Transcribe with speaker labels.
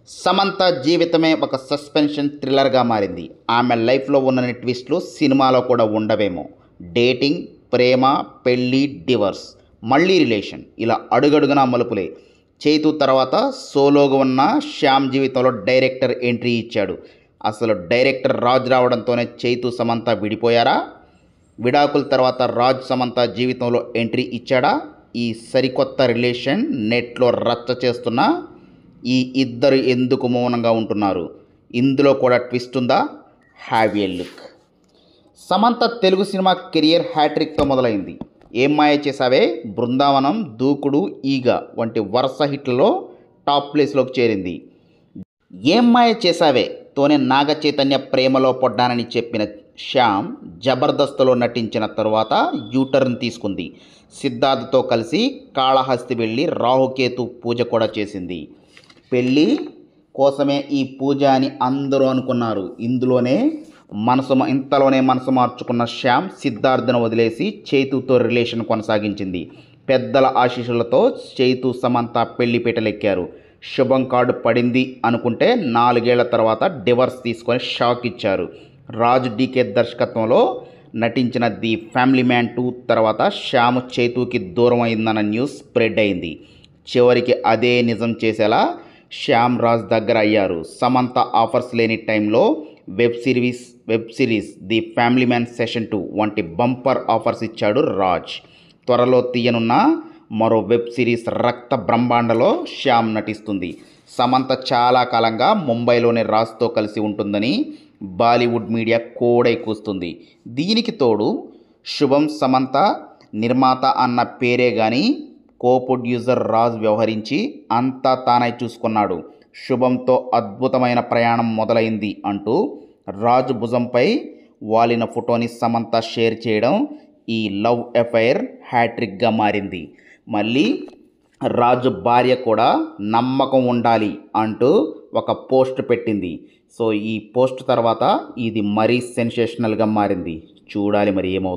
Speaker 1: సమంత జీవితమే ఒక సస్పెన్షన్ థ్రిల్లర్గా మారింది. ఆమె లైఫ్లో ఉన్న ట్విస్ట్లు సినిమాలో కూడా ఉండవేమో. డేటింగ్, ప్రేమ, పెళ్ళి, డివర్స్, మళ్ళీ రిలేషన్, ఇలా అడుగడుగునా మలుపులే. చైతు తర్వాత సోలోగా ఉన్న శ్యామ్ జీవితంలో డైరెక్టర్ ఎంట్రీ ఇచ్చాడు. అసలు డైరెక్టర్ రాజ్ రావడంతోనే చైతు సమంత విడిపోయారా? విడాకుల తర్వాత రాజ్ సమంత జీవితంలో ఎంట్రీ ఇచ్చాడా? ఈ సరికొత్త రిలేషన్ నెట్లో రచ్చ చేస్తున్న ఈ ఇద్దరు ఎందుకు మౌనంగా ఉంటున్నారు? ఇందులో కూడా ట్విస్ట్ ఉందా? Have a look. Samantha Telugu cinema career హ్యాట్రిక్తో మొదలైంది. ఏం మాయ చేసావే, బృందావనం, దూకుడు, ఈగ వంటి వరుస హిట్లలో టాప్ ప్లేస్లోకి చేరింది. ఏం మాయ చేసావే తోనే నాగ చైతన్య ప్రేమలో పడ్డానని చెప్పిన శ్యామ్ జబర్దస్త్లో నటించిన తరువాత యూటర్న్ తీసుకుంది. సిద్ధార్థతో కలిసి కాళహస్తి వెళ్ళి రాహుకేతు పూజ కూడా చేసింది. పెళ్ళి కోసమే ఈ పూజ అని అందరూ అనుకున్నారు. ఇంతలోనే మనసు మార్చుకున్న శ్యామ్ సిద్ధార్థను వదిలేసి చైతుతో రిలేషన్ కొనసాగించింది. పెద్దల ఆశీస్సులతో చైతు సమంత పెళ్లి పీటలెక్కారు. శుభం కార్డు పడింది అనుకుంటే 4 ఏళ్ల తర్వాత డివర్స్ తీసుకొని షాక్ ఇచ్చారు. రాజ్ డీకే దర్శకత్వంలో నటించిన ది ఫ్యామిలీ మ్యాన్ 2 తర్వాత శ్యామ్ చైతుకి దూరం అయిందన్న న్యూస్ స్ప్రెడ్ అయింది. చివరికి అదే నిజం చేసేలా శ్యామ్ రాజ్ దగ్గర అయ్యారు. సమంత ఆఫర్స్ లేని టైంలో web series the family man session 2 వంటి బంపర్ ఆఫర్స్ ఇచ్చాడు రాజ్. త్వరలో తీయనున్న మరో వెబ్ సిరీస్ రక్త బ్రహ్మాండలో శ్యామ్ నటిస్తుంది. సమంత చాలా కాలంగా ముంబైలోనే రాజ్తో కలిసి ఉంటుందని బాలీవుడ్ మీడియా కోడై కూస్తుంది. దీనికి తోడు శుభం సమంత నిర్మాత అన్న పేరే కానీ కో ప్రొడ్యూసర్ రాజ్ వ్యవహరించి అంతా తానై చూసుకున్నాడు. శుభంతో అద్భుతమైన ప్రయాణం మొదలైంది అంటూ రాజ్ భుజంపై వాలిన ఫోటోని సమంత షేర్ చేయడం ఈ లవ్ అఫైర్ హ్యాట్రిక్గా మారింది. మళ్ళీ రాజు భార్య కూడా నమ్మకం ఉండాలి అంటూ ఒక పోస్ట్ పెట్టింది. సో ఈ పోస్ట్ తర్వాత ఇది మరీ సెన్సేషనల్గా మారింది. చూడాలి మరి ఏమవుతుంది.